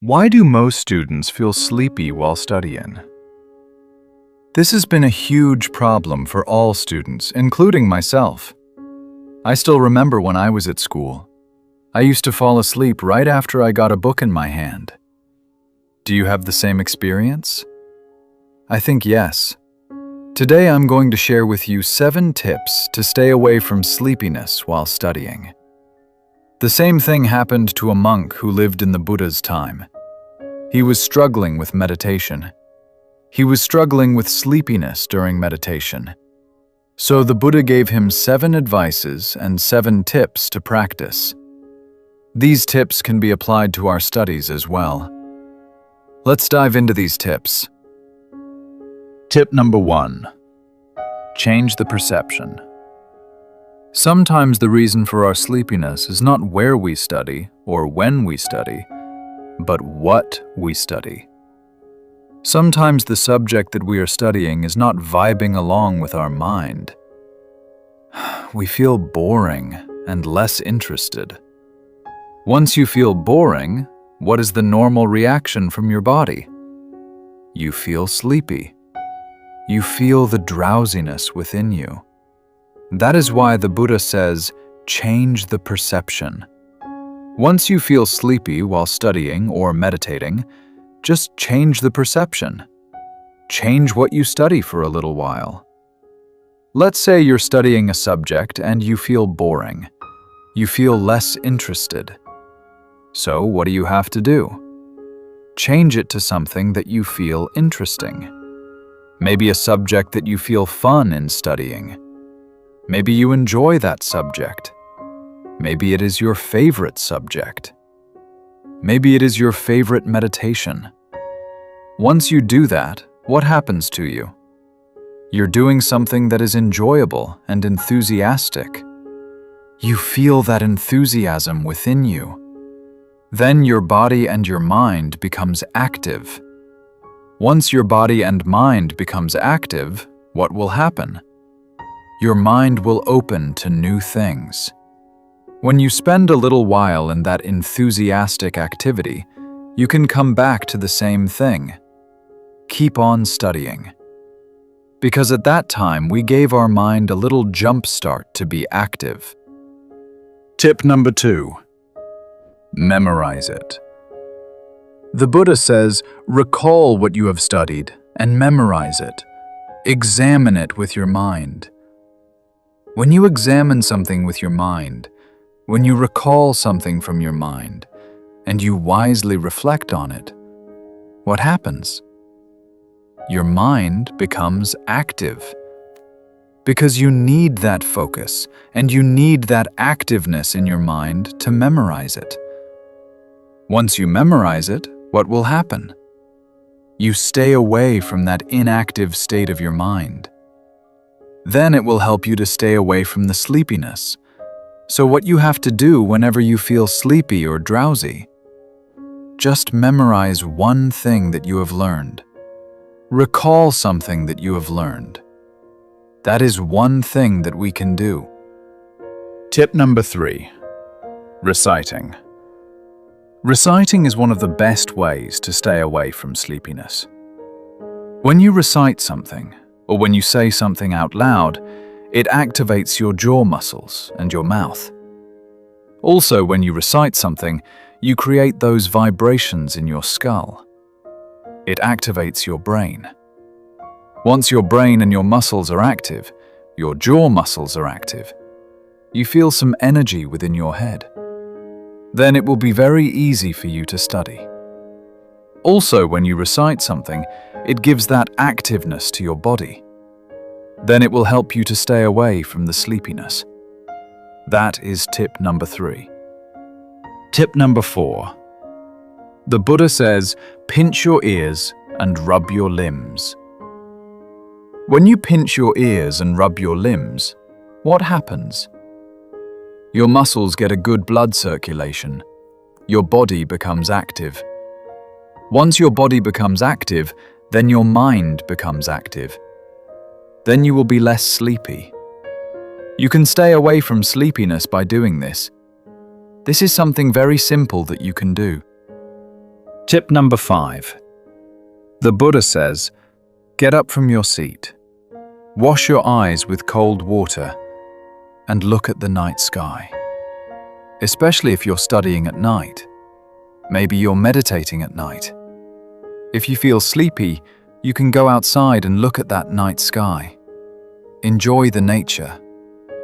Why do most students feel sleepy while studying? This has been a huge problem for all students, including myself. I still remember when I was at school. I used to fall asleep right after I got a book in my hand. Do you have the same experience? I think yes. Today I'm going to share with you 7 tips to stay away from sleepiness while studying. The same thing happened to a monk who lived in the Buddha's time. He was struggling with meditation. He was struggling with sleepiness during meditation. So the Buddha gave him 7 advices and 7 tips to practice. These tips can be applied to our studies as well. Let's dive into these tips. Tip number 1. Change the perception. Sometimes the reason for our sleepiness is not where we study or when we study, but what we study. Sometimes the subject that we are studying is not vibing along with our mind. We feel boring and less interested. Once you feel boring, what is the normal reaction from your body? You feel sleepy. You feel the drowsiness within you. That is why the Buddha says, change the perception. Once you feel sleepy while studying or meditating, just change the perception. Change what you study for a little while. Let's say you're studying a subject and you feel boring. You feel less interested. So what do you have to do? Change it to something that you feel interesting. Maybe a subject that you feel fun in studying. Maybe you enjoy that subject. Maybe it is your favorite subject. Maybe it is your favorite meditation. Once you do that, what happens to you? You're doing something that is enjoyable and enthusiastic. You feel that enthusiasm within you. Then your body and your mind becomes active. Once your body and mind becomes active, what will happen? Your mind will open to new things. When you spend a little while in that enthusiastic activity, you can come back to the same thing. Keep on studying. Because at that time, we gave our mind a little jump start to be active. Tip number 2. Memorize it. The Buddha says, recall what you have studied and memorize it. Examine it with your mind. When you examine something with your mind, when you recall something from your mind, and you wisely reflect on it, what happens? Your mind becomes active. Because you need that focus, and you need that activeness in your mind to memorize it. Once you memorize it, what will happen? You stay away from that inactive state of your mind. Then it will help you to stay away from the sleepiness. So what you have to do whenever you feel sleepy or drowsy, just memorize one thing that you have learned. Recall something that you have learned. That is one thing that we can do. Tip number 3. Reciting. Reciting is one of the best ways to stay away from sleepiness. When you recite something, or when you say something out loud, it activates your jaw muscles and your mouth. Also, when you recite something, you create those vibrations in your skull. It activates your brain. Once your brain and your muscles are active, your jaw muscles are active, you feel some energy within your head. Then it will be very easy for you to study. Also, when you recite something, it gives that activeness to your body. Then it will help you to stay away from the sleepiness. That is tip number 3. Tip number 4. The Buddha says, pinch your ears and rub your limbs. When you pinch your ears and rub your limbs, what happens? Your muscles get a good blood circulation. Your body becomes active. Once your body becomes active, then your mind becomes active. Then you will be less sleepy. You can stay away from sleepiness by doing this. This is something very simple that you can do. Tip number 5. The Buddha says, get up from your seat, wash your eyes with cold water, and look at the night sky. Especially if you're studying at night. Maybe you're meditating at night. If you feel sleepy, you can go outside and look at that night sky. Enjoy the nature.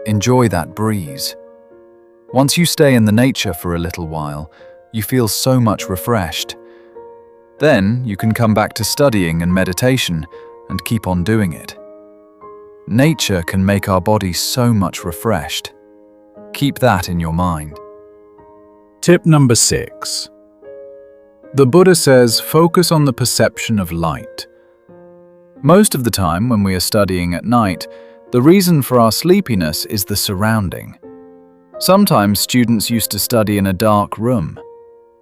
Enjoy that breeze. Once you stay in the nature for a little while, you feel so much refreshed. Then you can come back to studying and meditation and keep on doing it. Nature can make our body so much refreshed. Keep that in your mind. Tip number 6. The Buddha says, focus on the perception of light. Most of the time when we are studying at night, the reason for our sleepiness is the surrounding. Sometimes students used to study in a dark room,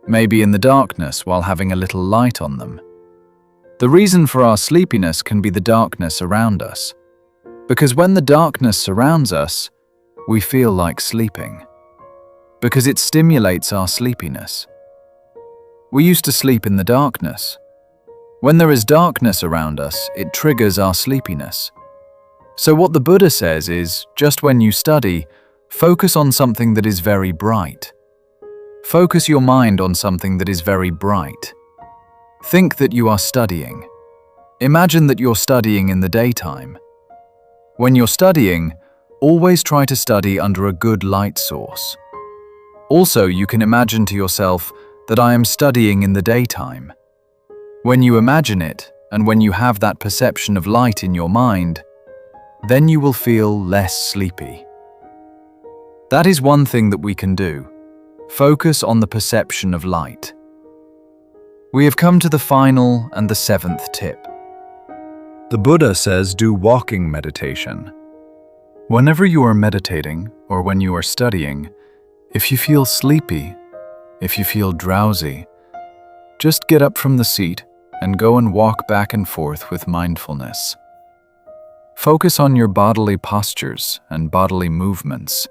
maybe in the darkness while having a little light on them. The reason for our sleepiness can be the darkness around us. Because when the darkness surrounds us, we feel like sleeping. Because it stimulates our sleepiness. We used to sleep in the darkness. When there is darkness around us, it triggers our sleepiness. So what the Buddha says is, just when you study, focus on something that is very bright. Focus your mind on something that is very bright. Think that you are studying. Imagine that you're studying in the daytime. When you're studying, always try to study under a good light source. Also, you can imagine to yourself that I am studying in the daytime. When you imagine it, and when you have that perception of light in your mind, then you will feel less sleepy. That is one thing that we can do. Focus on the perception of light. We have come to the final and the 7th tip. The Buddha says do walking meditation. Whenever you are meditating or when you are studying, if you feel sleepy, if you feel drowsy, just get up from the seat and go and walk back and forth with mindfulness. Focus on your bodily postures and bodily movements.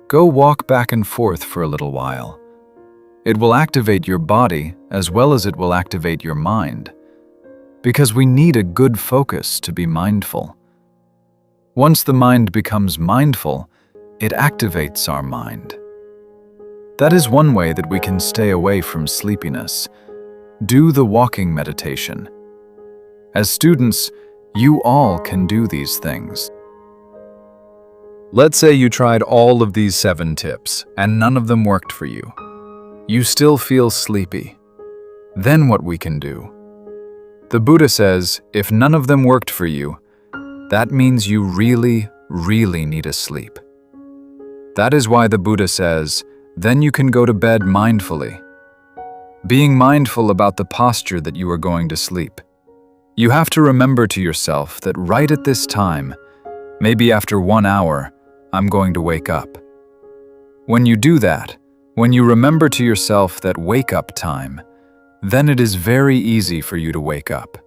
Go walk back and forth for a little while. It will activate your body as well as it will activate your mind, because we need a good focus to be mindful. Once the mind becomes mindful, it activates our mind. That is one way that we can stay away from sleepiness. Do the walking meditation. As students, you all can do these things. Let's say you tried all of these 7 tips and none of them worked for you. You still feel sleepy. Then what we can do? The Buddha says, if none of them worked for you, that means you really, really need a sleep. That is why the Buddha says, then you can go to bed mindfully. Being mindful about the posture that you are going to sleep. You have to remember to yourself that right at this time, maybe after 1 hour, I'm going to wake up. When you do that, when you remember to yourself that wake-up time, then it is very easy for you to wake up.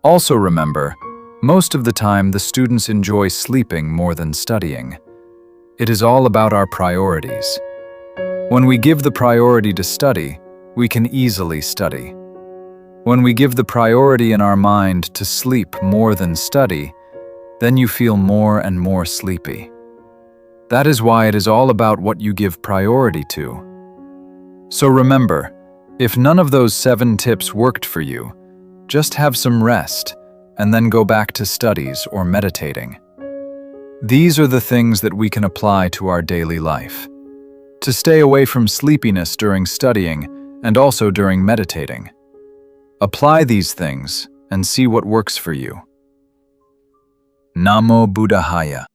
Also remember, most of the time the students enjoy sleeping more than studying. It is all about our priorities. When we give the priority to study, we can easily study. When we give the priority in our mind to sleep more than study, then you feel more and more sleepy. That is why it is all about what you give priority to. So remember, if none of those 7 tips worked for you, just have some rest and then go back to studies or meditating. These are the things that we can apply to our daily life. To stay away from sleepiness during studying and also during meditating. Apply these things and see what works for you. Namo Buddhaya.